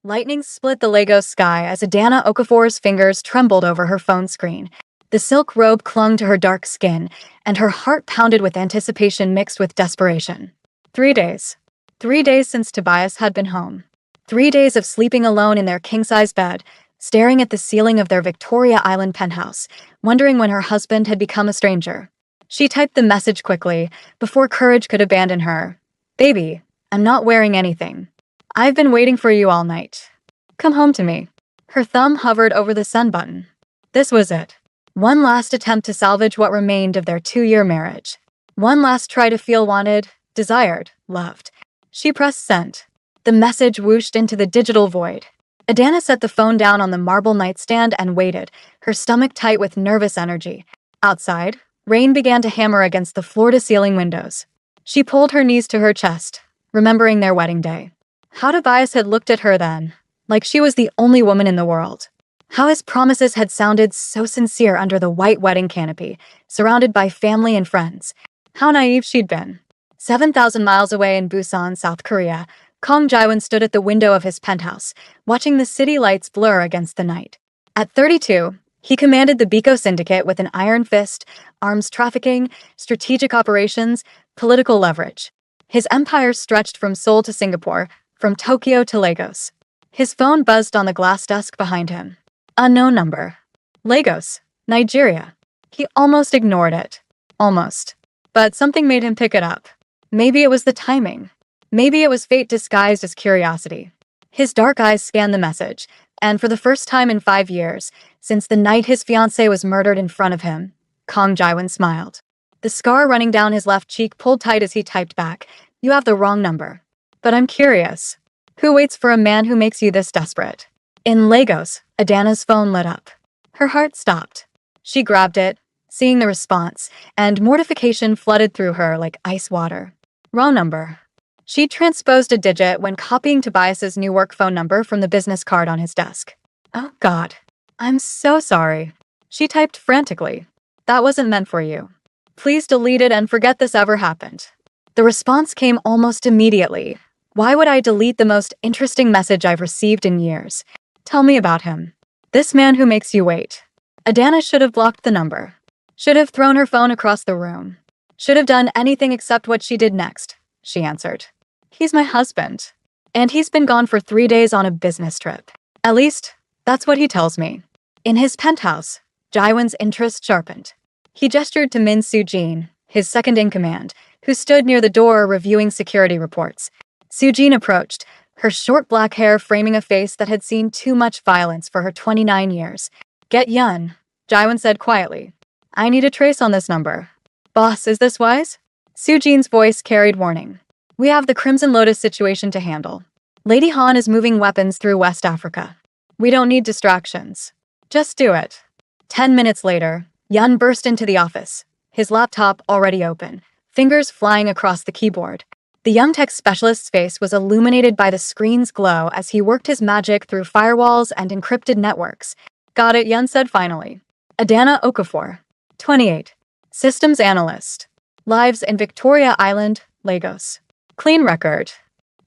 Lightning split the Lagos sky as Adana Okafor's fingers trembled over her phone screen. The silk robe clung to her dark skin, and her heart pounded with anticipation mixed with desperation. 3 days. 3 days since Tobias had been home. 3 days of sleeping alone in their king-size bed, staring at the ceiling of their Victoria Island penthouse, wondering when her husband had become a stranger. She typed the message quickly, before courage could abandon her. "Baby, I'm not wearing anything. I've been waiting for you all night. Come home to me." Her thumb hovered over the send button. This was it. One last attempt to salvage what remained of their 2-year marriage. One last try to feel wanted, desired, loved. She pressed send. The message whooshed into the digital void. Adana set the phone down on the marble nightstand and waited, her stomach tight with nervous energy. Outside, rain began to hammer against the floor-to-ceiling windows. She pulled her knees to her chest, remembering their wedding day. How Tobias had looked at her then, like she was the only woman in the world. How his promises had sounded so sincere under the white wedding canopy, surrounded by family and friends. How naive she'd been. 7,000 miles away in Busan, South Korea, Kong Jaewon stood at the window of his penthouse, watching the city lights blur against the night. At 32, he commanded the Biko Syndicate with an iron fist, arms trafficking, strategic operations, political leverage. His empire stretched from Seoul to Singapore, from Tokyo to Lagos. His phone buzzed on the glass desk behind him. Unknown number. Lagos, Nigeria. He almost ignored it. Almost. But something made him pick it up. Maybe it was the timing. Maybe it was fate disguised as curiosity. His dark eyes scanned the message, and for the first time in 5 years, since the night his fiancée was murdered in front of him, Kong Jaewon smiled. The scar running down his left cheek pulled tight as he typed back, "You have the wrong number. But I'm curious. Who waits for a man who makes you this desperate?" In Lagos, Adana's phone lit up. Her heart stopped. She grabbed it, seeing the response, and mortification flooded through her like ice water. Wrong number. She transposed a digit when copying Tobias's new work phone number from the business card on his desk. "Oh God, I'm so sorry." She typed frantically. "That wasn't meant for you. Please delete it and forget this ever happened." The response came almost immediately. "Why would I delete the most interesting message I've received in years? Tell me about him. This man who makes you wait." Adana should have blocked the number. Should have thrown her phone across the room. Should have done anything except what she did next, she answered. "He's my husband. And he's been gone for 3 days on a business trip. At least, that's what he tells me." In his penthouse, Jaewon's interest sharpened. He gestured to Min Soo-jin, his second-in-command, who stood near the door reviewing security reports. Soo-jin approached, her short black hair framing a face that had seen too much violence for her 29 years. "Get Yun," Jaewon said quietly. "I need a trace on this number." "Boss, is this wise?" Soo-jin's voice carried warning. "We have the Crimson Lotus situation to handle. Lady Han is moving weapons through West Africa. We don't need distractions. Just do it." 10 minutes later, Yun burst into the office, his laptop already open, fingers flying across the keyboard. The young tech specialist's face was illuminated by the screen's glow as he worked his magic through firewalls and encrypted networks. "Got it," Yun said finally. Adana Okafor, 28. Systems analyst. Lives in Victoria Island, Lagos. Clean record.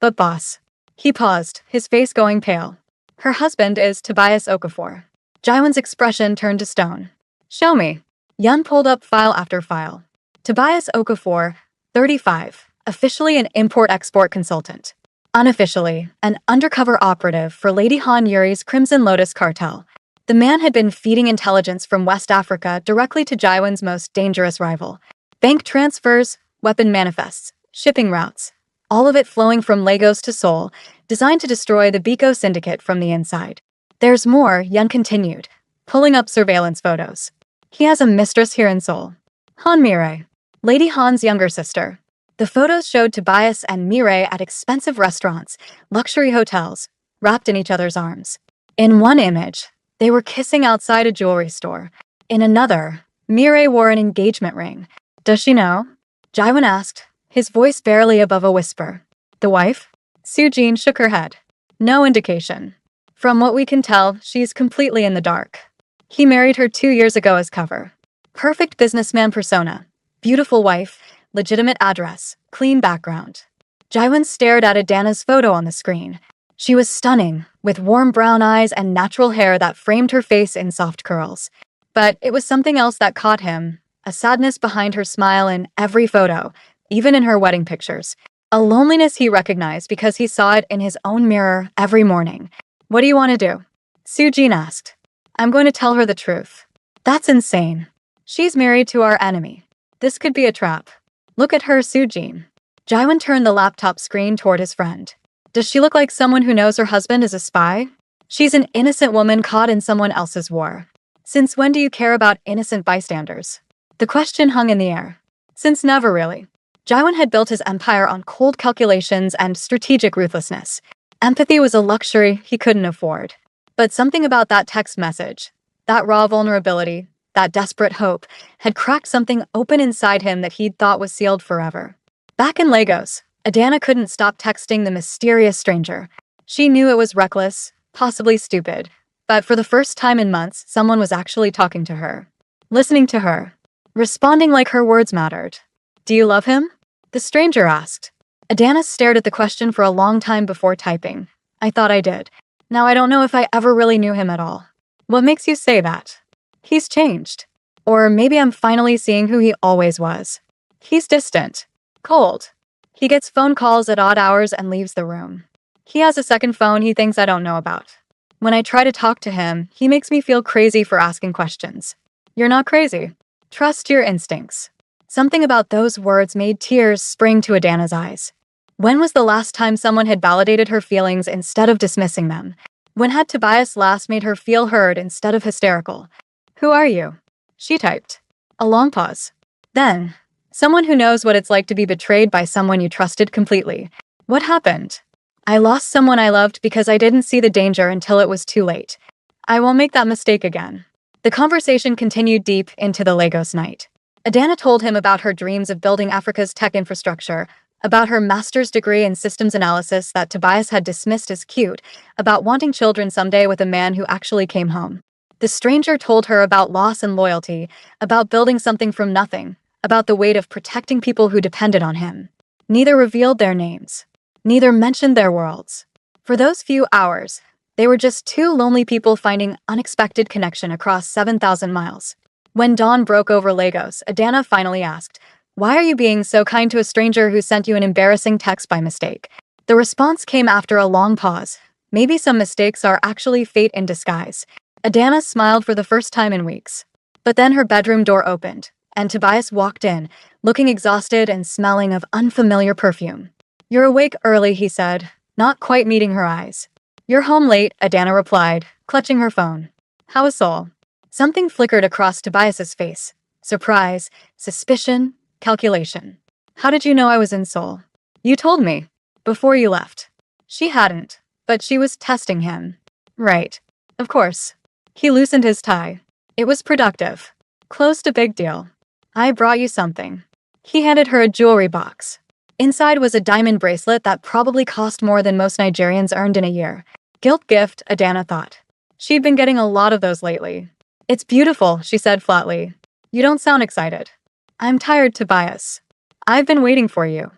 But boss. He paused, his face going pale. "Her husband is Tobias Okafor." Jaewon's expression turned to stone. "Show me." Yun pulled up file after file. Tobias Okafor, 35. Officially an import-export consultant. Unofficially, an undercover operative for Lady Han Yuri's Crimson Lotus cartel. The man had been feeding intelligence from West Africa directly to Jaewon's most dangerous rival. Bank transfers, weapon manifests, shipping routes. All of it flowing from Lagos to Seoul, designed to destroy the Biko Syndicate from the inside. "There's more," Yun continued, pulling up surveillance photos. "He has a mistress here in Seoul. Han Mireille, Lady Han's younger sister." The photos showed Tobias and Mireille at expensive restaurants, luxury hotels, wrapped in each other's arms. In one image, they were kissing outside a jewelry store. In another, Mireille wore an engagement ring. "Does she know?" Jaewon asked, his voice barely above a whisper. "The wife?" Soo-jin shook her head. "No indication. From what we can tell, she's completely in the dark. He married her 2 years ago as cover. Perfect businessman persona. Beautiful wife, legitimate address, clean background." Jaewon stared at Adana's photo on the screen. She was stunning, with warm brown eyes and natural hair that framed her face in soft curls. But it was something else that caught him, a sadness behind her smile in every photo, even in her wedding pictures. A loneliness he recognized because he saw it in his own mirror every morning. "What do you want to do?" Sujin asked. "I'm going to tell her the truth." "That's insane. She's married to our enemy. This could be a trap." "Look at her, Sujin." Jaiwan turned the laptop screen toward his friend. "Does she look like someone who knows her husband is a spy?" "She's an innocent woman caught in someone else's war." "Since when do you care about innocent bystanders?" The question hung in the air. Since never really. Jaiwan had built his empire on cold calculations and strategic ruthlessness. Empathy was a luxury he couldn't afford. But something about that text message, that raw vulnerability, that desperate hope, had cracked something open inside him that he'd thought was sealed forever. Back in Lagos, Adana couldn't stop texting the mysterious stranger. She knew it was reckless, possibly stupid, but for the first time in months, someone was actually talking to her, listening to her, responding like her words mattered. "Do you love him?" the stranger asked. Adana stared at the question for a long time before typing. "I thought I did. Now I don't know if I ever really knew him at all." "What makes you say that?" "He's changed. Or maybe I'm finally seeing who he always was. He's distant. Cold. He gets phone calls at odd hours and leaves the room. He has a second phone he thinks I don't know about. When I try to talk to him, he makes me feel crazy for asking questions." "You're not crazy. Trust your instincts." Something about those words made tears spring to Adana's eyes. When was the last time someone had validated her feelings instead of dismissing them? When had Tobias last made her feel heard instead of hysterical? "Who are you?" she typed. A long pause. Then, "Someone who knows what it's like to be betrayed by someone you trusted completely." "What happened?" "I lost someone I loved because I didn't see the danger until it was too late. I won't make that mistake again." The conversation continued deep into the Lagos night. Adana told him about her dreams of building Africa's tech infrastructure, about her master's degree in systems analysis that Tobias had dismissed as cute, about wanting children someday with a man who actually came home. The stranger told her about loss and loyalty, about building something from nothing, about the weight of protecting people who depended on him. Neither revealed their names. Neither mentioned their worlds. For those few hours, they were just two lonely people finding unexpected connection across 7,000 miles. When dawn broke over Lagos, Adana finally asked, "Why are you being so kind to a stranger who sent you an embarrassing text by mistake?" The response came after a long pause. "Maybe some mistakes are actually fate in disguise." Adana smiled for the first time in weeks. But then her bedroom door opened, and Tobias walked in, looking exhausted and smelling of unfamiliar perfume. "You're awake early," he said, not quite meeting her eyes. "You're home late," Adana replied, clutching her phone. "How is Seoul?" Something flickered across Tobias's face. Surprise, suspicion, calculation. "How did you know I was in Seoul?" "You told me. Before you left." She hadn't, but she was testing him. "Right. Of course." He loosened his tie. It was productive. "Closed a big deal. I brought you something." He handed her a jewelry box. Inside was a diamond bracelet that probably cost more than most Nigerians earned in a year. Guilt gift, Adana thought. She'd been getting a lot of those lately. "It's beautiful," she said flatly. "You don't sound excited." "I'm tired, Tobias. I've been waiting for you.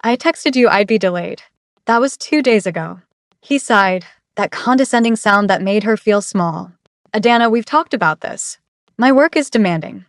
I texted you I'd be delayed. That was 2 days ago." He sighed, that condescending sound that made her feel small. "Adana, we've talked about this. My work is demanding.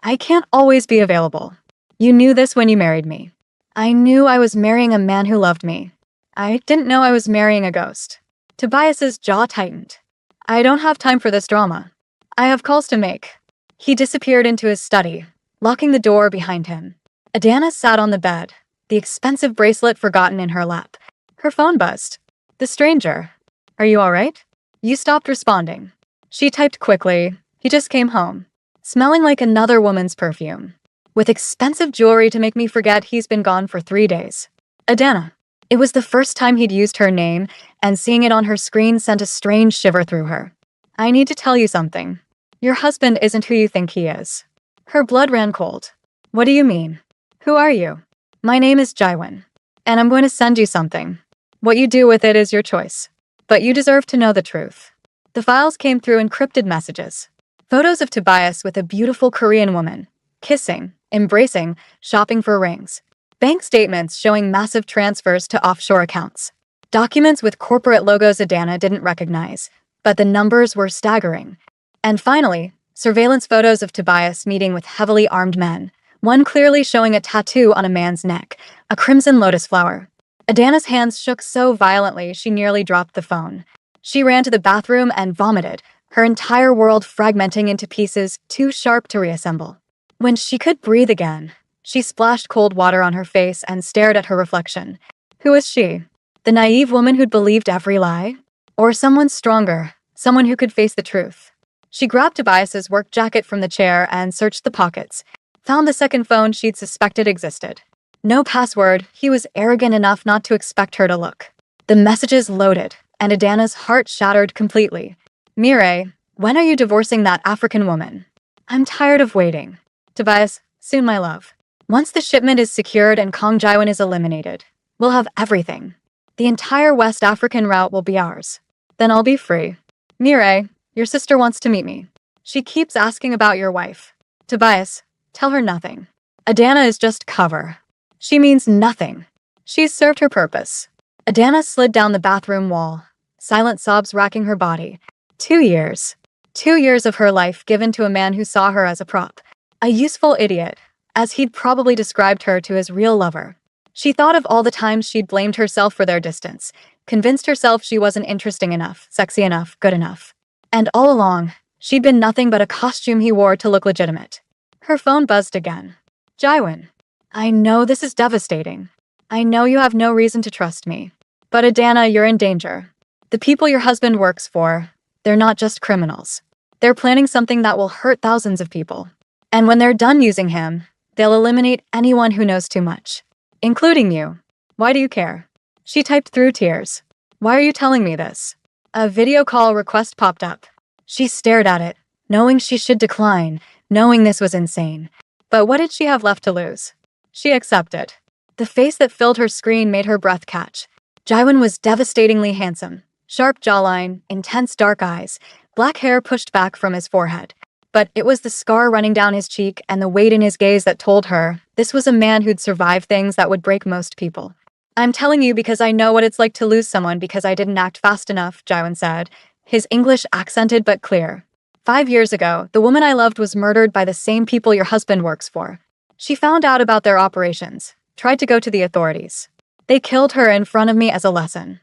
I can't always be available. You knew this when you married me." "I knew I was marrying a man who loved me. I didn't know I was marrying a ghost." Tobias's jaw tightened. "I don't have time for this drama. I have calls to make." He disappeared into his study, locking the door behind him. Adana sat on the bed, the expensive bracelet forgotten in her lap. Her phone buzzed. The stranger. "Are you all right?" "You stopped responding." She typed quickly. "He just came home. Smelling like another woman's perfume. With expensive jewelry to make me forget he's been gone for 3 days." Adana. It was the first time he'd used her name, and seeing it on her screen sent a strange shiver through her. "I need to tell you something. Your husband isn't who you think he is." Her blood ran cold. "What do you mean? Who are you?" "My name is Jaiwan, and I'm going to send you something. What you do with it is your choice. But you deserve to know the truth." The files came through encrypted messages. Photos of Tobias with a beautiful Korean woman, kissing, embracing, shopping for rings. Bank statements showing massive transfers to offshore accounts. Documents with corporate logos Adana didn't recognize, but the numbers were staggering. And finally, surveillance photos of Tobias meeting with heavily armed men, one clearly showing a tattoo on a man's neck, a crimson lotus flower. Adana's hands shook so violently she nearly dropped the phone. She ran to the bathroom and vomited, her entire world fragmenting into pieces too sharp to reassemble. When she could breathe again, she splashed cold water on her face and stared at her reflection. Who was she? The naive woman who'd believed every lie? Or someone stronger, someone who could face the truth? She grabbed Tobias's work jacket from the chair and searched the pockets, found the second phone she'd suspected existed. No password, he was arrogant enough not to expect her to look. The messages loaded, and Adana's heart shattered completely. Mireille, when are you divorcing that African woman? I'm tired of waiting. Tobias, soon my love. Once the shipment is secured and Kong Jaiwan is eliminated, we'll have everything. The entire West African route will be ours. Then I'll be free. Mireille, your sister wants to meet me. She keeps asking about your wife. Tobias, tell her nothing. Adana is just cover. She means nothing. She's served her purpose. Adana slid down the bathroom wall, silent sobs racking her body. 2 years. 2 years of her life given to a man who saw her as a prop. A useful idiot, as he'd probably described her to his real lover. She thought of all the times she'd blamed herself for their distance, convinced herself she wasn't interesting enough, sexy enough, good enough. And all along, she'd been nothing but a costume he wore to look legitimate. Her phone buzzed again. Jaiwan. I know this is devastating. I know you have no reason to trust me. But Adana, you're in danger. The people your husband works for, they're not just criminals. They're planning something that will hurt thousands of people. And when they're done using him, they'll eliminate anyone who knows too much. Including you. Why do you care? She typed through tears. Why are you telling me this? A video call request popped up. She stared at it, knowing she should decline, knowing this was insane. But what did she have left to lose? She accepted. The face that filled her screen made her breath catch. Jaiwan was devastatingly handsome. Sharp jawline, intense dark eyes, black hair pushed back from his forehead. But it was the scar running down his cheek and the weight in his gaze that told her this was a man who'd survived things that would break most people. I'm telling you because I know what it's like to lose someone because I didn't act fast enough, Jaiwan said, his English accented but clear. 5 years ago, the woman I loved was murdered by the same people your husband works for. She found out about their operations, tried to go to the authorities. They killed her in front of me as a lesson.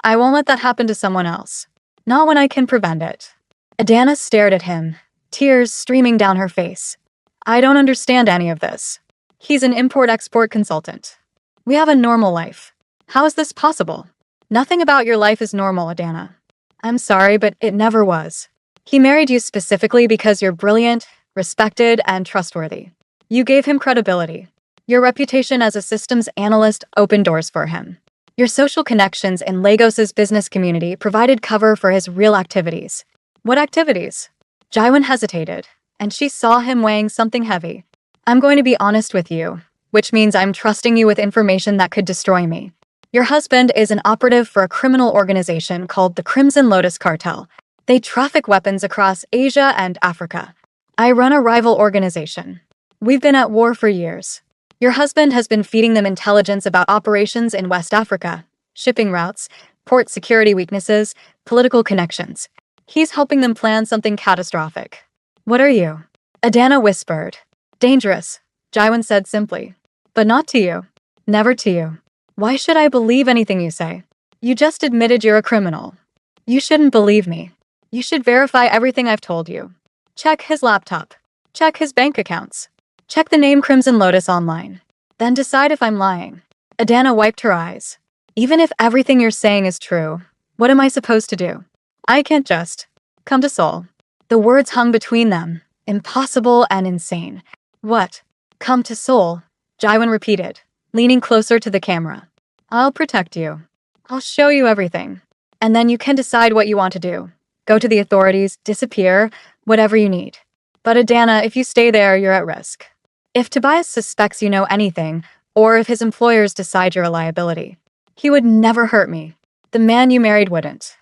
I won't let that happen to someone else. Not when I can prevent it. Adana stared at him, tears streaming down her face. I don't understand any of this. He's an import-export consultant. We have a normal life. How is this possible? Nothing about your life is normal, Adana. I'm sorry, but it never was. He married you specifically because you're brilliant, respected, and trustworthy. You gave him credibility. Your reputation as a systems analyst opened doors for him. Your social connections in Lagos's business community provided cover for his real activities. What activities? Jaiwan hesitated, and she saw him weighing something heavy. I'm going to be honest with you, which means I'm trusting you with information that could destroy me. Your husband is an operative for a criminal organization called the Crimson Lotus Cartel. They traffic weapons across Asia and Africa. I run a rival organization. We've been at war for years. Your husband has been feeding them intelligence about operations in West Africa, shipping routes, port security weaknesses, political connections. He's helping them plan something catastrophic. What are you? Adana whispered. Dangerous, Jaiwan said simply. But not to you. Never to you. Why should I believe anything you say? You just admitted you're a criminal. You shouldn't believe me. You should verify everything I've told you. Check his laptop. Check his bank accounts. Check the name Crimson Lotus online. Then decide if I'm lying. Adana wiped her eyes. Even if everything you're saying is true, what am I supposed to do? I can't just come to Seoul. The words hung between them, impossible and insane. What? Come to Seoul? Jaiwan repeated, leaning closer to the camera. I'll protect you. I'll show you everything. And then you can decide what you want to do. Go to the authorities, disappear, whatever you need. But Adana, if you stay there, you're at risk. If Tobias suspects you know anything, or if his employers decide you're a liability, he would never hurt me. The man you married wouldn't.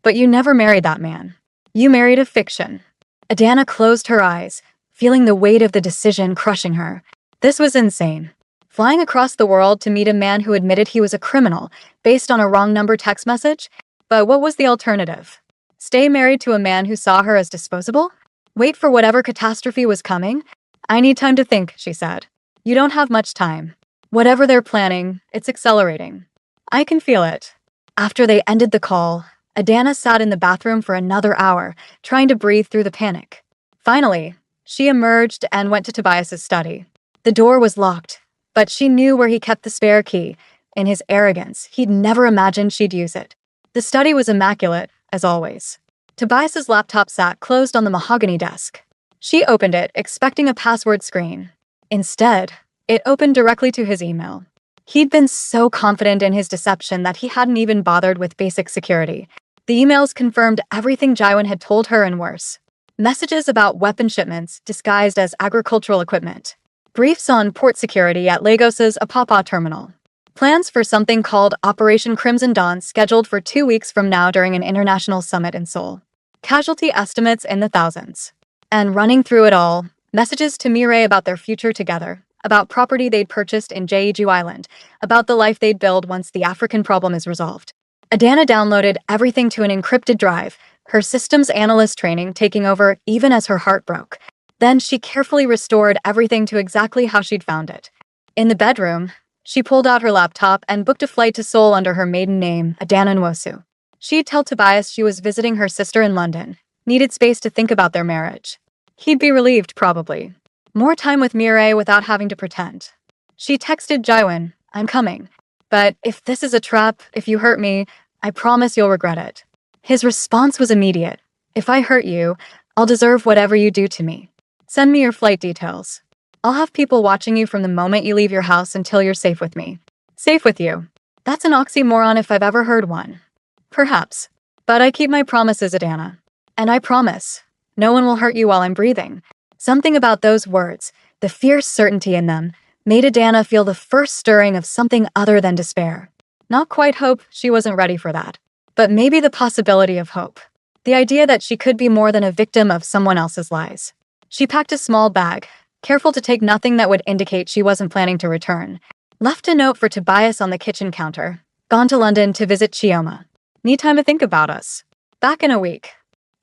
But you never married that man. You married a fiction. Adana closed her eyes, feeling the weight of the decision crushing her. This was insane. Flying across the world to meet a man who admitted he was a criminal based on a wrong number text message? But what was the alternative? Stay married to a man who saw her as disposable? Wait for whatever catastrophe was coming? I need time to think, she said. You don't have much time. Whatever they're planning, it's accelerating. I can feel it. After they ended the call, Adana sat in the bathroom for another hour, trying to breathe through the panic. Finally, she emerged and went to Tobias's study. The door was locked, but she knew where he kept the spare key. In his arrogance, he'd never imagined she'd use it. The study was immaculate, as always. Tobias's laptop sat closed on the mahogany desk. She opened it, expecting a password screen. Instead, it opened directly to his email. He'd been so confident in his deception that he hadn't even bothered with basic security. The emails confirmed everything Jaiwan had told her and worse. Messages about weapon shipments disguised as agricultural equipment. Briefs on port security at Lagos's Apapa terminal. Plans for something called Operation Crimson Dawn scheduled for 2 weeks from now during an international summit in Seoul. Casualty estimates in the thousands. And running through it all, messages to Mireille about their future together, about property they'd purchased in Jeju Island, about the life they'd build once the African problem is resolved. Adana downloaded everything to an encrypted drive, her systems analyst training taking over even as her heart broke. Then she carefully restored everything to exactly how she'd found it. In the bedroom, she pulled out her laptop and booked a flight to Seoul under her maiden name, Adana Nwosu. She'd tell Tobias she was visiting her sister in London, needed space to think about their marriage. He'd be relieved, probably. More time with Mireille without having to pretend. She texted Jaiwan, I'm coming. But if this is a trap, if you hurt me, I promise you'll regret it. His response was immediate. If I hurt you, I'll deserve whatever you do to me. Send me your flight details. I'll have people watching you from the moment you leave your house until you're safe with me. Safe with you. That's an oxymoron if I've ever heard one. Perhaps. But I keep my promises, Adana. And I promise, no one will hurt you while I'm breathing. Something about those words, the fierce certainty in them, made Adana feel the first stirring of something other than despair. Not quite hope, she wasn't ready for that. But maybe the possibility of hope. The idea that she could be more than a victim of someone else's lies. She packed a small bag, careful to take nothing that would indicate she wasn't planning to return. Left a note for Tobias on the kitchen counter. Gone to London to visit Chioma. Need time to think about us. Back in a week.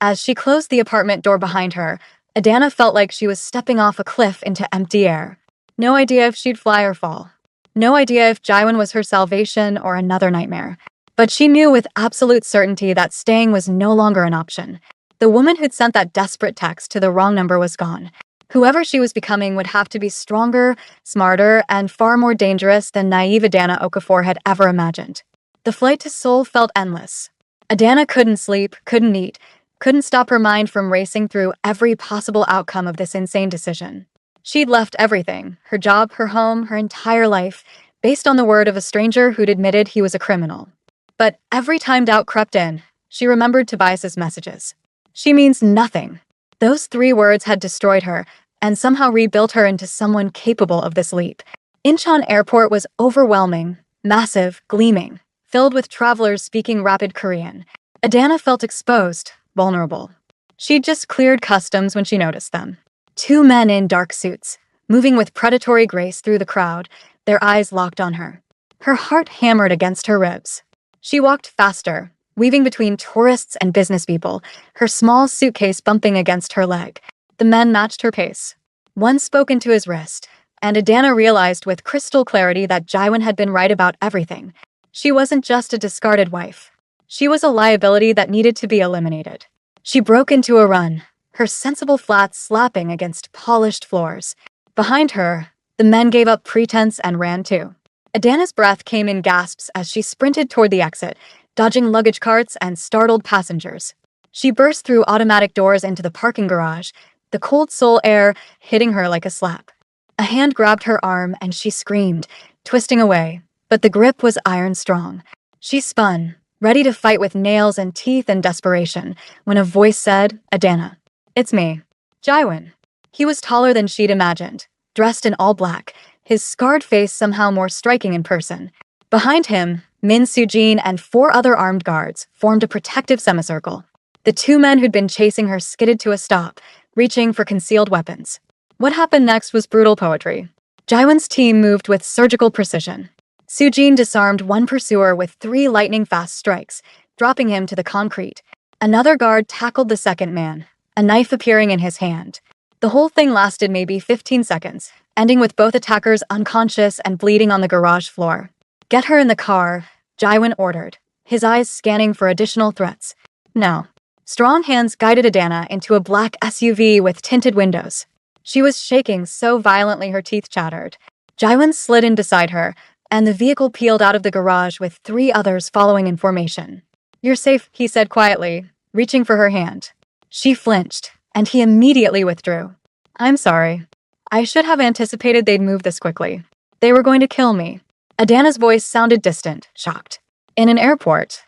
As she closed the apartment door behind her, Adana felt like she was stepping off a cliff into empty air. No idea if she'd fly or fall. No idea if Jaiwan was her salvation or another nightmare. But she knew with absolute certainty that staying was no longer an option. The woman who'd sent that desperate text to the wrong number was gone. Whoever she was becoming would have to be stronger, smarter, and far more dangerous than naive Adana Okafor had ever imagined. The flight to Seoul felt endless. Adana couldn't sleep, couldn't eat, couldn't stop her mind from racing through every possible outcome of this insane decision. She'd left everything, her job, her home, her entire life, based on the word of a stranger who'd admitted he was a criminal. But every time doubt crept in, she remembered Tobias's messages. She means nothing. Those 3 words had destroyed her and somehow rebuilt her into someone capable of this leap. Incheon Airport was overwhelming, massive, gleaming, filled with travelers speaking rapid Korean. Adana felt exposed, vulnerable. She'd just cleared customs when she noticed them. 2 men in dark suits, moving with predatory grace through the crowd, their eyes locked on her. Her heart hammered against her ribs. She walked faster, weaving between tourists and business people, her small suitcase bumping against her leg. The men matched her pace. One spoke into his wrist, and Adana realized with crystal clarity that Jaiwan had been right about everything. She wasn't just a discarded wife. She was a liability that needed to be eliminated. She broke into a run, her sensible flats slapping against polished floors. Behind her, the men gave up pretense and ran too. Adana's breath came in gasps as she sprinted toward the exit, dodging luggage carts and startled passengers. She burst through automatic doors into the parking garage, the cold Seoul air hitting her like a slap. A hand grabbed her arm and she screamed, twisting away, but the grip was iron strong. She spun, ready to fight with nails and teeth in desperation, when a voice said, Adana. It's me. Jaiwan. He was taller than she'd imagined, dressed in all black, his scarred face somehow more striking in person. Behind him, Min Sujin and 4 other armed guards formed a protective semicircle. The 2 men who'd been chasing her skidded to a stop, reaching for concealed weapons. What happened next was brutal poetry. Jaiwan's team moved with surgical precision. Sujin disarmed one pursuer with 3 lightning-fast strikes, dropping him to the concrete. Another guard tackled the second man, a knife appearing in his hand. The whole thing lasted maybe 15 seconds, ending with both attackers unconscious and bleeding on the garage floor. "Get her in the car," Jaiwan ordered, his eyes scanning for additional threats. No. Strong hands guided Adana into a black SUV with tinted windows. She was shaking so violently her teeth chattered. Jaiwan slid in beside her, and the vehicle peeled out of the garage with 3 others following in formation. "You're safe," he said quietly, reaching for her hand. She flinched, and he immediately withdrew. "I'm sorry. I should have anticipated they'd move this quickly. They were going to kill me." Adana's voice sounded distant, shocked. "In an airport.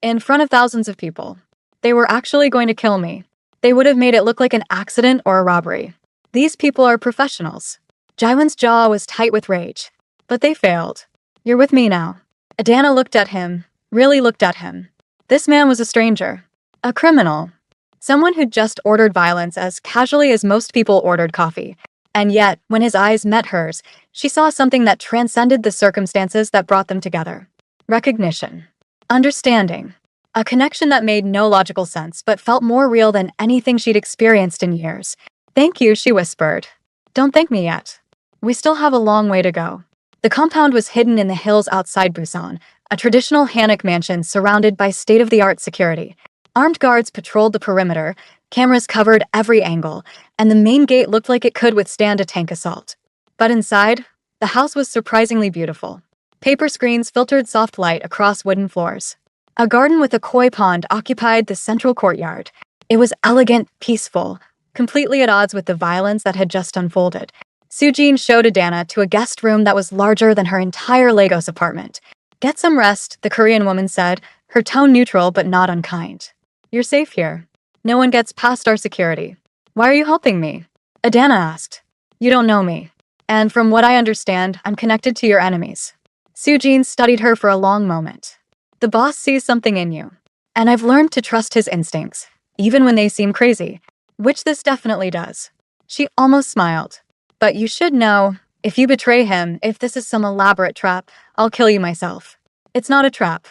In front of thousands of people. They were actually going to kill me. They would have made it look like an accident or a robbery. These people are professionals." Jaiwan's jaw was tight with rage. "But they failed. You're with me now." Adana looked at him, really looked at him. This man was a stranger. A criminal. Someone who'd just ordered violence as casually as most people ordered coffee. And yet, when his eyes met hers, she saw something that transcended the circumstances that brought them together. Recognition. Understanding. A connection that made no logical sense but felt more real than anything she'd experienced in years. "Thank you," she whispered. "Don't thank me yet. We still have a long way to go." The compound was hidden in the hills outside Busan, a traditional Hanok mansion surrounded by state-of-the-art security. Armed guards patrolled the perimeter, cameras covered every angle, and the main gate looked like it could withstand a tank assault. But inside, the house was surprisingly beautiful. Paper screens filtered soft light across wooden floors. A garden with a koi pond occupied the central courtyard. It was elegant, peaceful, completely at odds with the violence that had just unfolded. Sujin showed Adana to a guest room that was larger than her entire Lagos apartment. "Get some rest," the Korean woman said, her tone neutral but not unkind. "You're safe here. No one gets past our security." "Why are you helping me?" Adana asked. "You don't know me. And from what I understand, I'm connected to your enemies." Sujin studied her for a long moment. "The boss sees something in you. And I've learned to trust his instincts, even when they seem crazy. Which this definitely does." She almost smiled. "But you should know, if you betray him, if this is some elaborate trap, I'll kill you myself." "It's not a trap.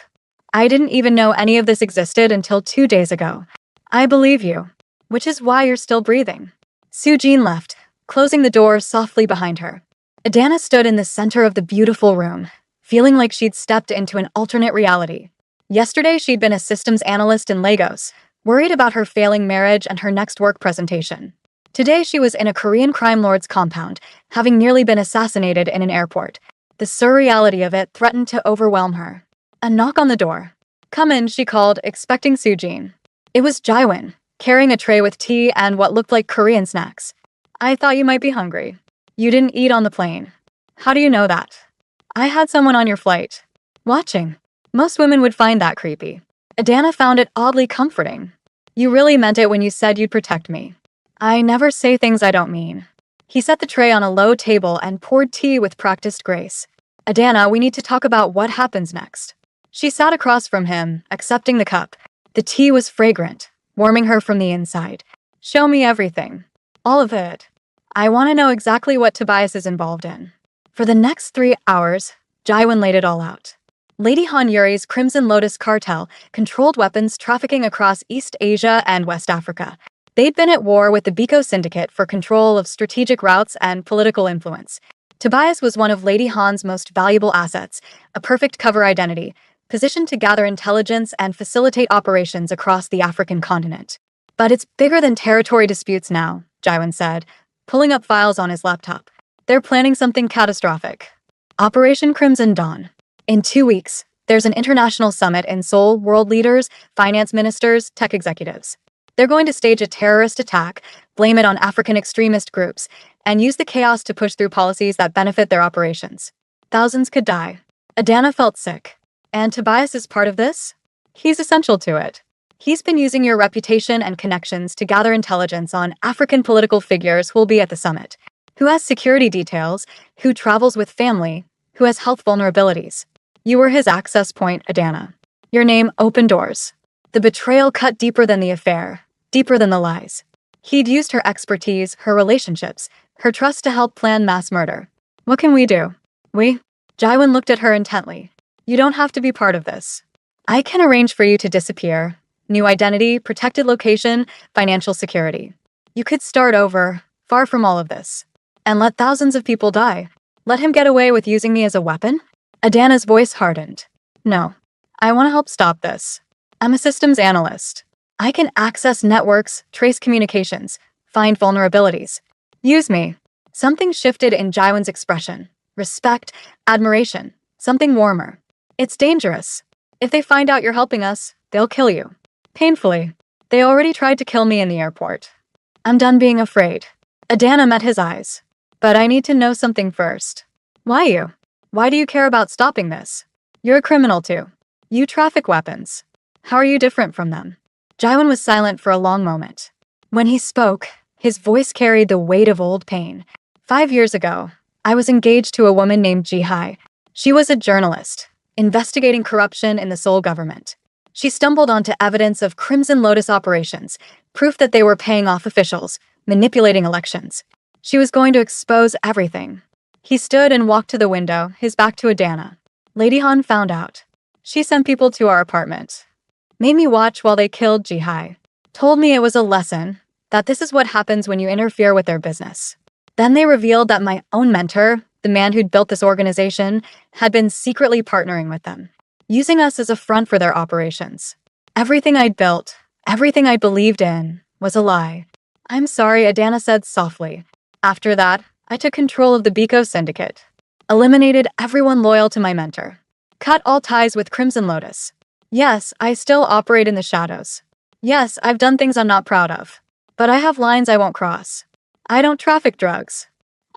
I didn't even know any of this existed until 2 days ago. I believe you. Which is why you're still breathing." Sujin left, closing the door softly behind her. Adana stood in the center of the beautiful room, feeling like she'd stepped into an alternate reality. Yesterday, she'd been a systems analyst in Lagos, worried about her failing marriage and her next work presentation. Today, she was in a Korean crime lord's compound, having nearly been assassinated in an airport. The surreality of it threatened to overwhelm her. A knock on the door. "Come in," she called, expecting Sujin. It was Jaiwan, carrying a tray with tea and what looked like Korean snacks. "I thought you might be hungry. You didn't eat on the plane." "How do you know that?" "I had someone on your flight. Watching." Most women would find that creepy. Adana found it oddly comforting. "You really meant it when you said you'd protect me." "I never say things I don't mean." He set the tray on a low table and poured tea with practiced grace. "Adana, we need to talk about what happens next." She sat across from him, accepting the cup. The tea was fragrant, warming her from the inside. "Show me everything. All of it. I want to know exactly what Tobias is involved in." For the next 3 hours, Jaiwan laid it all out. Lady Han Yuri's Crimson Lotus cartel controlled weapons trafficking across East Asia and West Africa. They'd been at war with the Biko Syndicate for control of strategic routes and political influence. Tobias was one of Lady Han's most valuable assets, a perfect cover identity, positioned to gather intelligence and facilitate operations across the African continent. "But it's bigger than territory disputes now," Jaiwan said, pulling up files on his laptop. "They're planning something catastrophic. Operation Crimson Dawn. In 2 weeks, there's an international summit in Seoul, world leaders, finance ministers, tech executives. They're going to stage a terrorist attack, blame it on African extremist groups, and use the chaos to push through policies that benefit their operations. Thousands could die." Adana felt sick. "And Tobias is part of this?" "He's essential to it. He's been using your reputation and connections to gather intelligence on African political figures who'll be at the summit. Who has security details, who travels with family, who has health vulnerabilities. You were his access point, Adana. Your name opened doors. The betrayal cut deeper than the affair, deeper than the lies. He'd used her expertise, her relationships, her trust to help plan mass murder. What can we do? We? Jaiwan looked at her intently. You don't have to be part of this. I can arrange for you to disappear. New identity, protected location, financial security. You could start over, far from all of this. And let thousands of people die. Let him get away with using me as a weapon? Adana's voice hardened. No. I want to help stop this. I'm a systems analyst. I can access networks, trace communications, find vulnerabilities. Use me. Something shifted in Jaiwan's expression. Respect, admiration, something warmer. It's dangerous. If they find out you're helping us, they'll kill you. Painfully. They already tried to kill me in the airport. I'm done being afraid. Adana met his eyes. But I need to know something first. Why you? Why do you care about stopping this? You're a criminal too. You traffic weapons. How are you different from them? Jaiwan was silent for a long moment. When he spoke, his voice carried the weight of old pain. 5 years ago, I was engaged to a woman named Jihai. She was a journalist, investigating corruption in the Seoul government. She stumbled onto evidence of Crimson Lotus operations, proof that they were paying off officials, manipulating elections. She was going to expose everything. He stood and walked to the window, his back to Adana. Lady Han found out. She sent people to our apartment. Made me watch while they killed Jihai. Told me it was a lesson, that this is what happens when you interfere with their business. Then they revealed that my own mentor, the man who'd built this organization, had been secretly partnering with them, using us as a front for their operations. Everything I'd built, everything I believed in, was a lie. I'm sorry, Adana said softly. After that, I took control of the Biko syndicate. Eliminated everyone loyal to my mentor. Cut all ties with Crimson Lotus. Yes, I still operate in the shadows. Yes, I've done things I'm not proud of. But I have lines I won't cross. I don't traffic drugs.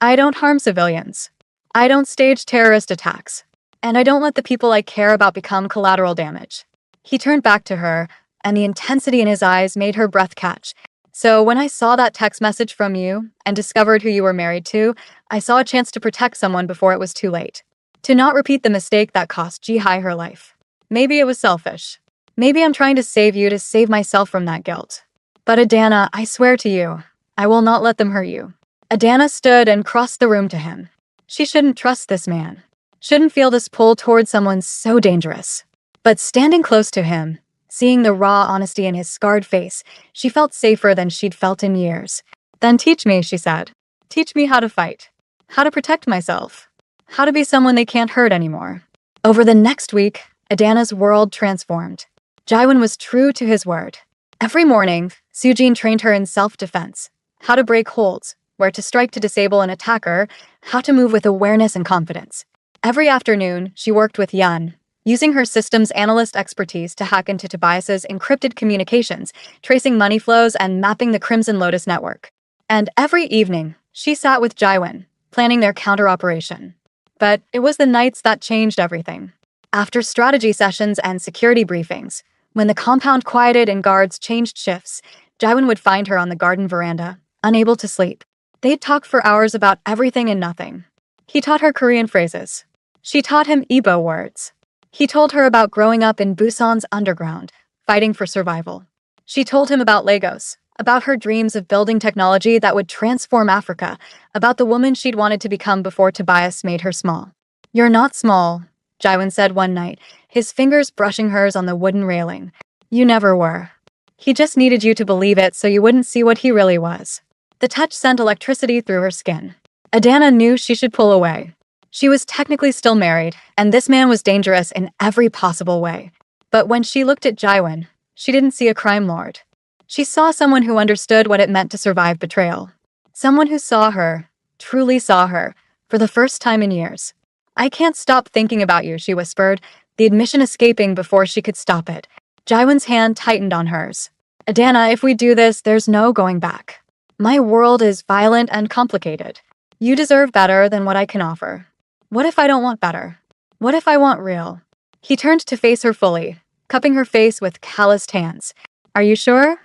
I don't harm civilians. I don't stage terrorist attacks. And I don't let the people I care about become collateral damage. He turned back to her, and the intensity in his eyes made her breath catch. So when I saw that text message from you and discovered who you were married to, I saw a chance to protect someone before it was too late. To not repeat the mistake that cost Jihai her life. Maybe it was selfish. Maybe I'm trying to save you to save myself from that guilt. But Adana, I swear to you, I will not let them hurt you. Adana stood and crossed the room to him. She shouldn't trust this man. Shouldn't feel this pull toward someone so dangerous. But standing close to him, seeing the raw honesty in his scarred face, she felt safer than she'd felt in years. Then teach me, she said. Teach me how to fight. How to protect myself. How to be someone they can't hurt anymore. Over the next week, Adana's world transformed. Jaiwan was true to his word. Every morning, Sujin trained her in self-defense. How to break holds, where to strike to disable an attacker, how to move with awareness and confidence. Every afternoon, she worked with Yun, using her systems analyst expertise to hack into Tobias's encrypted communications, tracing money flows and mapping the Crimson Lotus network. And every evening, she sat with Jaiwan, planning their counter-operation. But it was the nights that changed everything. After strategy sessions and security briefings, when the compound quieted and guards changed shifts, Jaiwan would find her on the garden veranda, unable to sleep. They'd talk for hours about everything and nothing. He taught her Korean phrases. She taught him Igbo words. He told her about growing up in Busan's underground, fighting for survival. She told him about Lagos, about her dreams of building technology that would transform Africa, about the woman she'd wanted to become before Tobias made her small. You're not small, Jaiwan said one night, his fingers brushing hers on the wooden railing. You never were. He just needed you to believe it so you wouldn't see what he really was. The touch sent electricity through her skin. Adana knew she should pull away. She was technically still married, and this man was dangerous in every possible way. But when she looked at Jaiwan, she didn't see a crime lord. She saw someone who understood what it meant to survive betrayal. Someone who saw her, truly saw her, for the first time in years. I can't stop thinking about you, she whispered, the admission escaping before she could stop it. Jaiwan's hand tightened on hers. Adana, if we do this, there's no going back. My world is violent and complicated. You deserve better than what I can offer. What if I don't want better? What if I want real? He turned to face her fully, cupping her face with calloused hands. Are you sure?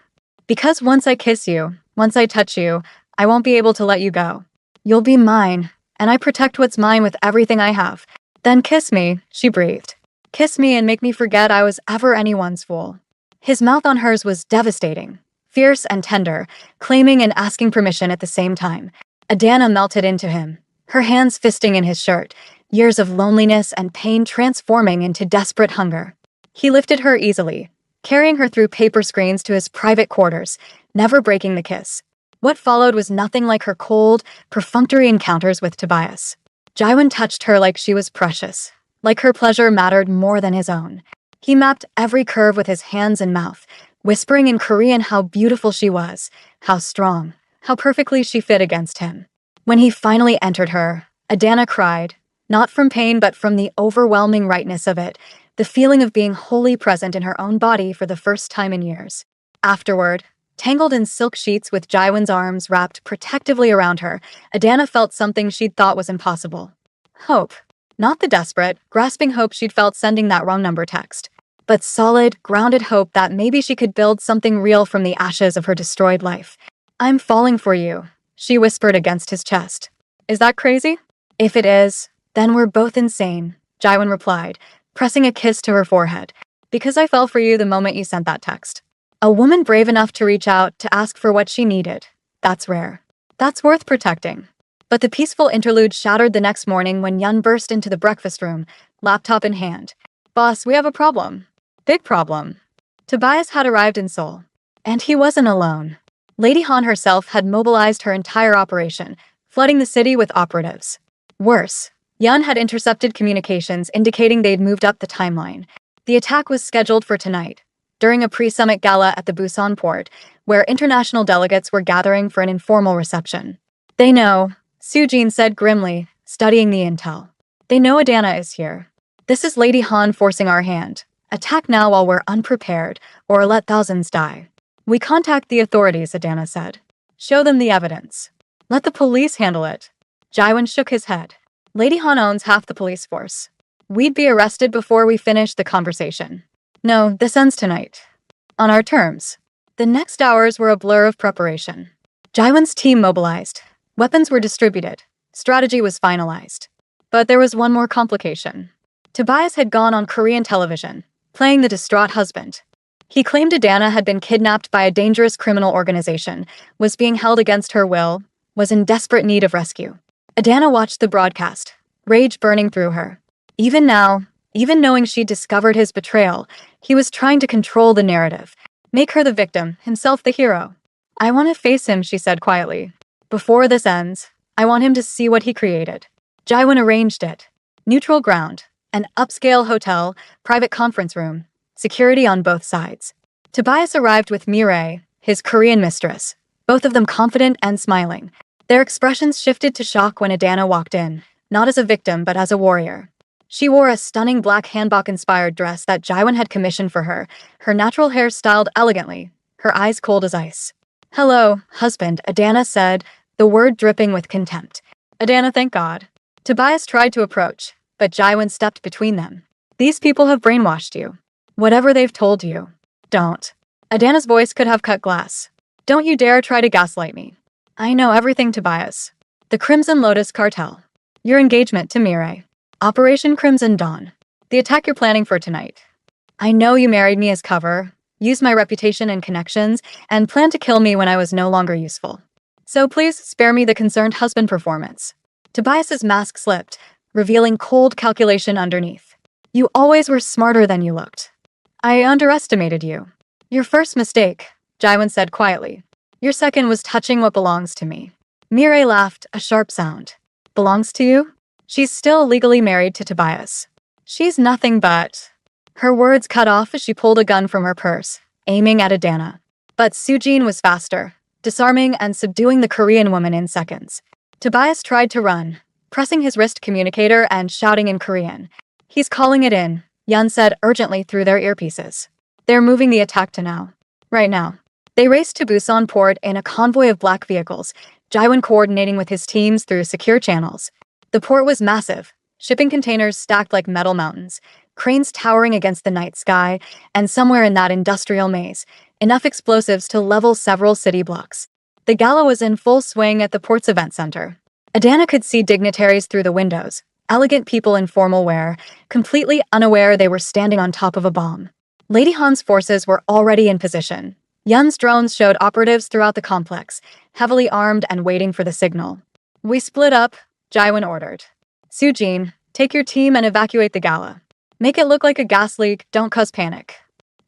Because once I kiss you, once I touch you, I won't be able to let you go. You'll be mine, and I protect what's mine with everything I have. Then kiss me, she breathed. Kiss me and make me forget I was ever anyone's fool. His mouth on hers was devastating, fierce and tender, claiming and asking permission at the same time. Adana melted into him, her hands fisting in his shirt, years of loneliness and pain transforming into desperate hunger. He lifted her easily, carrying her through paper screens to his private quarters, never breaking the kiss. What followed was nothing like her cold, perfunctory encounters with Tobias. Jaiwan touched her like she was precious, like her pleasure mattered more than his own. He mapped every curve with his hands and mouth, whispering in Korean how beautiful she was, how strong, how perfectly she fit against him. When he finally entered her, Adana cried, not from pain but from the overwhelming rightness of it, the feeling of being wholly present in her own body for the first time in years. Afterward, tangled in silk sheets with Jaiwan's arms wrapped protectively around her, Adana felt something she'd thought was impossible. Hope. Not the desperate, grasping hope she'd felt sending that wrong number text, but solid, grounded hope that maybe she could build something real from the ashes of her destroyed life. "I'm falling for you," she whispered against his chest. "Is that crazy?" "If it is, then we're both insane," Jaiwan replied, pressing a kiss to her forehead. "Because I fell for you the moment you sent that text." A woman brave enough to reach out to ask for what she needed. That's rare. That's worth protecting. But the peaceful interlude shattered the next morning when Yun burst into the breakfast room, laptop in hand. "Boss, we have a problem." "Big problem." Tobias had arrived in Seoul. And he wasn't alone. Lady Han herself had mobilized her entire operation, flooding the city with operatives. Worse, Yun had intercepted communications indicating they'd moved up the timeline. The attack was scheduled for tonight, during a pre-summit gala at the Busan port, where international delegates were gathering for an informal reception. "They know," Soo-jin said grimly, studying the intel. "They know Adana is here. This is Lady Han forcing our hand. Attack now while we're unprepared, or let thousands die." "We contact the authorities," Adana said. "Show them the evidence. Let the police handle it." Jaiwan shook his head. "Lady Han owns half the police force. We'd be arrested before we finish the conversation. No, this ends tonight. On our terms." The next hours were a blur of preparation. Jaiwan's team mobilized. Weapons were distributed. Strategy was finalized. But there was one more complication. Tobias had gone on Korean television, playing the distraught husband. He claimed Adana had been kidnapped by a dangerous criminal organization, was being held against her will, was in desperate need of rescue. Adana watched the broadcast, rage burning through her. Even now, even knowing she'd discovered his betrayal, he was trying to control the narrative, make her the victim, himself the hero. "I want to face him," she said quietly. "Before this ends, I want him to see what he created." Jaiwan arranged it. Neutral ground, an upscale hotel, private conference room, security on both sides. Tobias arrived with Mireille, his Korean mistress, both of them confident and smiling. Their expressions shifted to shock when Adana walked in, not as a victim but as a warrior. She wore a stunning black hanbok-inspired dress that Jaiwan had commissioned for her, her natural hair styled elegantly, her eyes cold as ice. "Hello, husband," Adana said, the word dripping with contempt. "Adana, thank God." Tobias tried to approach, but Jaiwan stepped between them. "These people have brainwashed you. Whatever they've told you, don't." Adana's voice could have cut glass. "Don't you dare try to gaslight me. I know everything, Tobias. The Crimson Lotus cartel. Your engagement to Mireille. Operation Crimson Dawn. The attack you're planning for tonight. I know you married me as cover, used my reputation and connections, and planned to kill me when I was no longer useful. So please spare me the concerned husband performance." Tobias's mask slipped, revealing cold calculation underneath. "You always were smarter than you looked. I underestimated you." "Your first mistake," Jaiwan said quietly. "Your second was touching what belongs to me." Mireille laughed, a sharp sound. "Belongs to you?" "She's still legally married to Tobias. She's nothing but—" Her words cut off as she pulled a gun from her purse, aiming at Adana. But Soo-jin was faster, disarming and subduing the Korean woman in seconds. Tobias tried to run, pressing his wrist communicator and shouting in Korean. "He's calling it in," Yun said urgently through their earpieces. "They're moving the attack to now. Right now." They raced to Busan port in a convoy of black vehicles, Jaiwan coordinating with his teams through secure channels. The port was massive, shipping containers stacked like metal mountains, cranes towering against the night sky, and somewhere in that industrial maze, enough explosives to level several city blocks. The gala was in full swing at the port's event center. Adana could see dignitaries through the windows, elegant people in formal wear, completely unaware they were standing on top of a bomb. Lady Han's forces were already in position. Yun's drones showed operatives throughout the complex, heavily armed and waiting for the signal. "We split up," Jaiwan ordered. Sujin, take your team and evacuate the gala. Make it look like a gas leak, don't cause panic.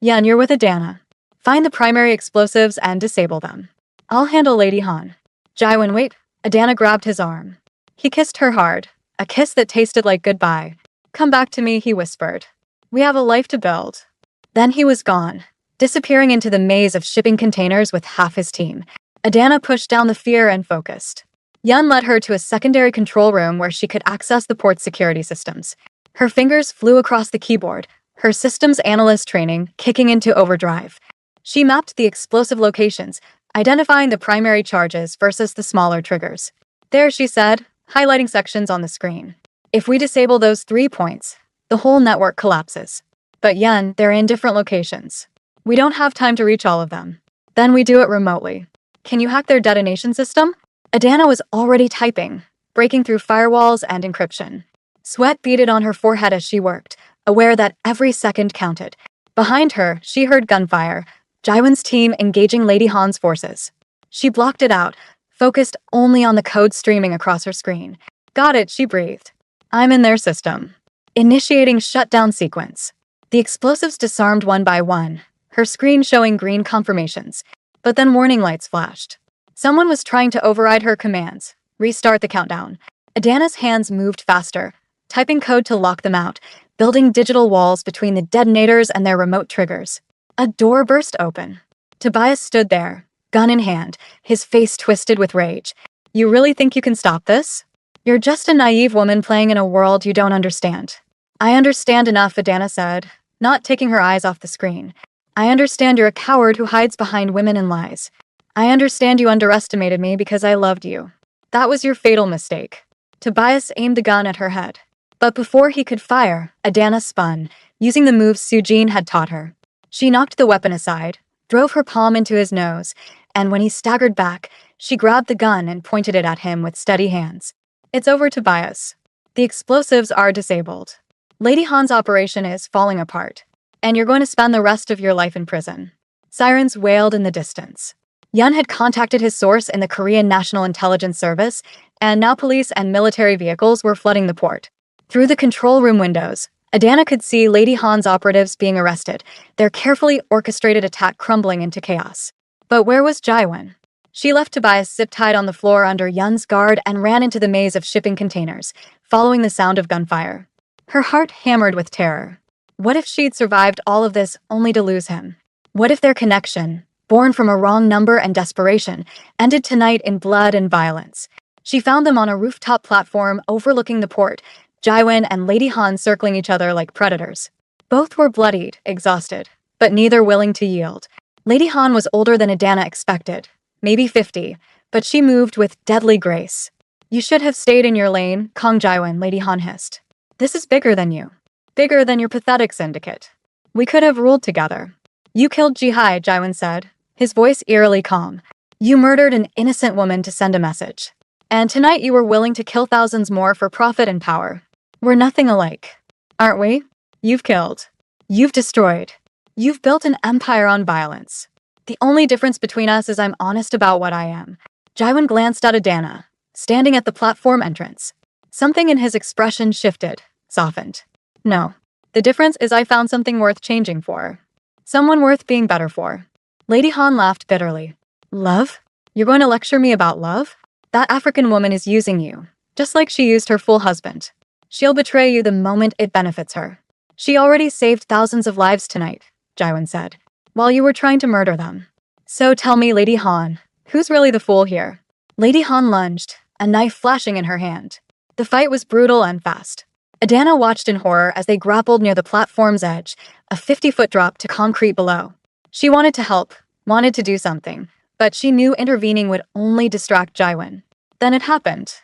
Yun, you're with Adana. Find the primary explosives and disable them. I'll handle Lady Han. Jaiwan, wait. Adana grabbed his arm. He kissed her hard, a kiss that tasted like goodbye. Come back to me, he whispered. We have a life to build. Then he was gone, disappearing into the maze of shipping containers with half his team. Adana pushed down the fear and focused. Yun led her to a secondary control room where she could access the port's security systems. Her fingers flew across the keyboard, her systems analyst training kicking into overdrive. She mapped the explosive locations, identifying the primary charges versus the smaller triggers. There, she said, highlighting sections on the screen. If we disable those 3 points, the whole network collapses. But Yun, they're in different locations. We don't have time to reach all of them. Then we do it remotely. Can you hack their detonation system? Adana was already typing, breaking through firewalls and encryption. Sweat beaded on her forehead as she worked, aware that every second counted. Behind her, she heard gunfire, Jaiwan's team engaging Lady Han's forces. She blocked it out, focused only on the code streaming across her screen. Got it, she breathed. I'm in their system. Initiating shutdown sequence. The explosives disarmed one by one, her screen showing green confirmations. But then warning lights flashed. Someone was trying to override her commands. Restart the countdown. Adana's hands moved faster, typing code to lock them out, building digital walls between the detonators and their remote triggers. A door burst open. Tobias stood there, gun in hand, his face twisted with rage. You really think you can stop this? You're just a naive woman playing in a world you don't understand. I understand enough, Adana said, not taking her eyes off the screen. I understand you're a coward who hides behind women and lies. I understand you underestimated me because I loved you. That was your fatal mistake. Tobias aimed the gun at her head. But before he could fire, Adana spun, using the moves Sujin had taught her. She knocked the weapon aside, drove her palm into his nose, and when he staggered back, she grabbed the gun and pointed it at him with steady hands. It's over, Tobias. The explosives are disabled. Lady Han's operation is falling apart, and you're going to spend the rest of your life in prison. Sirens wailed in the distance. Yun had contacted his source in the Korean National Intelligence Service, and now police and military vehicles were flooding the port. Through the control room windows, Adana could see Lady Han's operatives being arrested, their carefully orchestrated attack crumbling into chaos. But where was Jaiwan? She left Tobias zip-tied on the floor under Yun's guard and ran into the maze of shipping containers, following the sound of gunfire. Her heart hammered with terror. What if she'd survived all of this only to lose him? What if their connection, born from a wrong number and desperation, ended tonight in blood and violence? She found them on a rooftop platform overlooking the port, Jaiwan and Lady Han circling each other like predators. Both were bloodied, exhausted, but neither willing to yield. Lady Han was older than Adana expected, maybe 50, but she moved with deadly grace. You should have stayed in your lane, Kong Jaiwan, Lady Han hissed. This is bigger than you. Bigger than your pathetic syndicate. We could have ruled together. You killed Jihai, Jaiwan said, his voice eerily calm. You murdered an innocent woman to send a message. And tonight you were willing to kill thousands more for profit and power. We're nothing alike, aren't we? You've killed. You've destroyed. You've built an empire on violence. The only difference between us is I'm honest about what I am. Jaiwan glanced at Adana, standing at the platform entrance. Something in his expression shifted, softened. No. The difference is I found something worth changing for. Someone worth being better for. Lady Han laughed bitterly. Love? You're going to lecture me about love? That African woman is using you, just like she used her fool husband. She'll betray you the moment it benefits her. She already saved thousands of lives tonight, Jaiwan said, while you were trying to murder them. So tell me, Lady Han, who's really the fool here? Lady Han lunged, a knife flashing in her hand. The fight was brutal and fast. Adana watched in horror as they grappled near the platform's edge, a 50-foot drop to concrete below. She wanted to help, wanted to do something, but she knew intervening would only distract Jaiwan. Then it happened.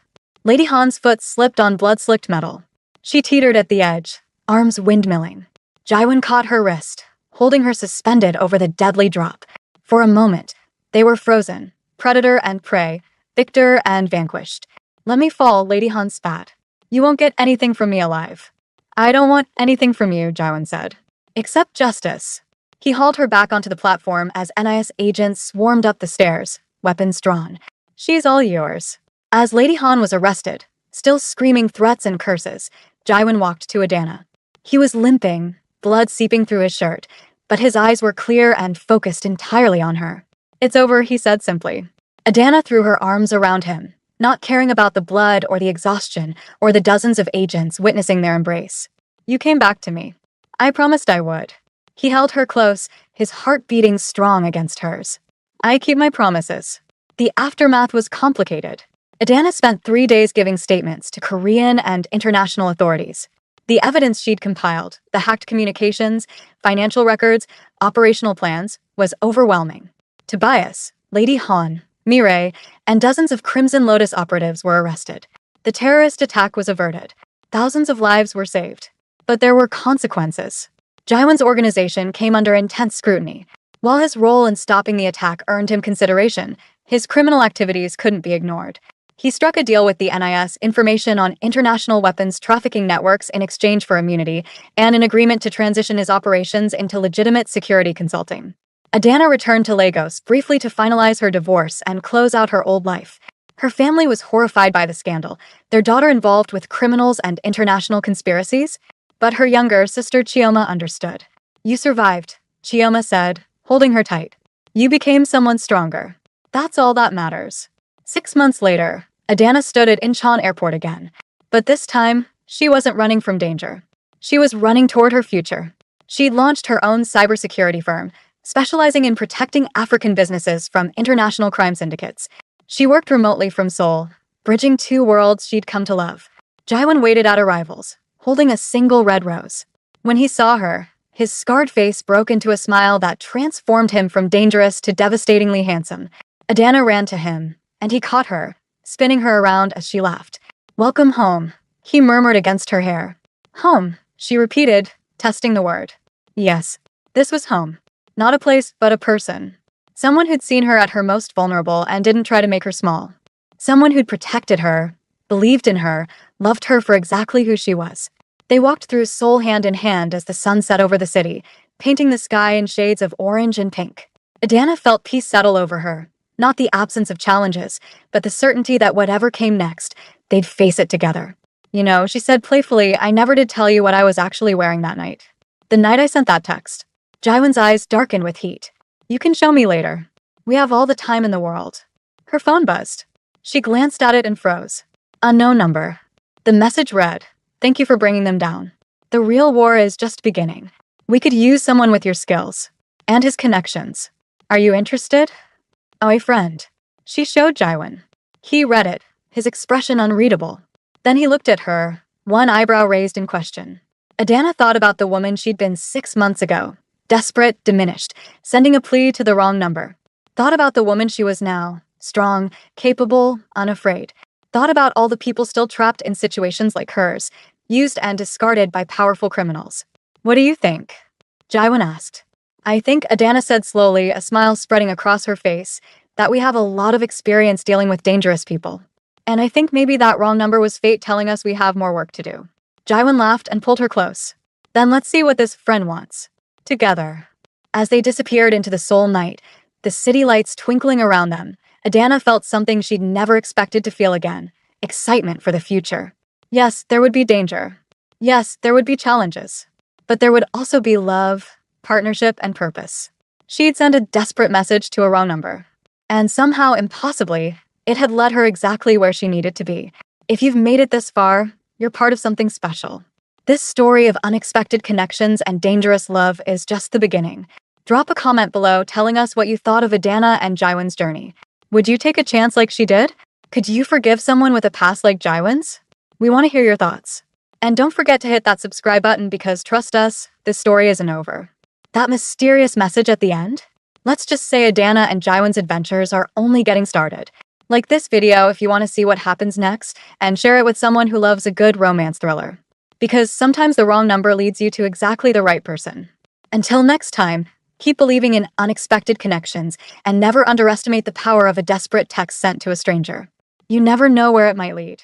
Lady Han's foot slipped on blood-slicked metal. She teetered at the edge, arms windmilling. Jaiwan caught her wrist, holding her suspended over the deadly drop. For a moment, they were frozen, predator and prey, victor and vanquished. Let me fall, Lady Han spat. You won't get anything from me alive. I don't want anything from you, Jaiwan said. Except justice. He hauled her back onto the platform as NIS agents swarmed up the stairs, weapons drawn. She's all yours. As Lady Han was arrested, Still screaming threats and curses, Jaiwan walked to Adana. He was limping, blood seeping through his shirt, but his eyes were clear and focused entirely on her. "It's over," he said simply. Adana threw her arms around him, not caring about the blood or the exhaustion or the dozens of agents witnessing their embrace. "You came back to me. I promised I would." He held her close, his heart beating strong against hers. "I keep my promises." The aftermath was complicated. Adana spent 3 days giving statements to Korean and international authorities. The evidence she'd compiled, the hacked communications, financial records, operational plans, was overwhelming. Tobias, Lady Han, Mireille, and dozens of Crimson Lotus operatives were arrested. The terrorist attack was averted. Thousands of lives were saved. But there were consequences. Jaiwan's organization came under intense scrutiny. While his role in stopping the attack earned him consideration, his criminal activities couldn't be ignored. He struck a deal with the NIS, information on international weapons trafficking networks in exchange for immunity, and an agreement to transition his operations into legitimate security consulting. Adana returned to Lagos briefly to finalize her divorce and close out her old life. Her family was horrified by the scandal, their daughter involved with criminals and international conspiracies. But her younger sister Chioma understood. "You survived," Chioma said, holding her tight. "You became someone stronger. That's all that matters." 6 months later, Adana stood at Incheon Airport again. But this time, she wasn't running from danger. She was running toward her future. She'd launched her own cybersecurity firm, specializing in protecting African businesses from international crime syndicates. She worked remotely from Seoul, bridging 2 worlds she'd come to love. Jaiwan waited at arrivals, holding a single red rose. When he saw her, his scarred face broke into a smile that transformed him from dangerous to devastatingly handsome. Adana ran to him, and he caught her, spinning her around as she laughed. "Welcome home," he murmured against her hair. "Home," she repeated, testing the word. Yes, this was home. Not a place, but a person. Someone who'd seen her at her most vulnerable and didn't try to make her small. Someone who'd protected her, believed in her, loved her for exactly who she was. They walked through Seoul hand in hand as the sun set over the city, painting the sky in shades of orange and pink. Adana felt peace settle over her. Not the absence of challenges, but the certainty that whatever came next, they'd face it together. "You know," she said playfully, "I never did tell you what I was actually wearing that night. The night I sent that text." Jaiwan's eyes darkened with heat. "You can show me later. We have all the time in the world." Her phone buzzed. She glanced at it and froze. Unknown number. The message read, "Thank you for bringing them down. The real war is just beginning. We could use someone with your skills. And his connections. Are you interested?" "Oh, a friend." She showed Jaiwan. He read it, his expression unreadable. Then he looked at her, one eyebrow raised in question. Adana thought about the woman she'd been 6 months ago. Desperate, diminished, sending a plea to the wrong number. Thought about the woman she was now. Strong, capable, unafraid. Thought about all the people still trapped in situations like hers, used and discarded by powerful criminals. "What do you think?" Jaiwan asked. "I think," Adana said slowly, a smile spreading across her face, "that we have a lot of experience dealing with dangerous people. And I think maybe that wrong number was fate telling us we have more work to do." Jaiwan laughed and pulled her close. "Then let's see what this friend wants." Together. As they disappeared into the Seoul night, the city lights twinkling around them, Adana felt something she'd never expected to feel again. Excitement for the future. Yes, there would be danger. Yes, there would be challenges. But there would also be love, partnership, and purpose. She'd sent a desperate message to a wrong number. And somehow, impossibly, it had led her exactly where she needed to be. If you've made it this far, you're part of something special. This story of unexpected connections and dangerous love is just the beginning. Drop a comment below telling us what you thought of Adana and Jaiwan's journey. Would you take a chance like she did? Could you forgive someone with a past like Jaiwan's? We want to hear your thoughts. And don't forget to hit that subscribe button because trust us, this story isn't over. That mysterious message at the end? Let's just say Adana and Jaiwan's adventures are only getting started. Like this video if you want to see what happens next, and share it with someone who loves a good romance thriller. Because sometimes the wrong number leads you to exactly the right person. Until next time, keep believing in unexpected connections and never underestimate the power of a desperate text sent to a stranger. You never know where it might lead.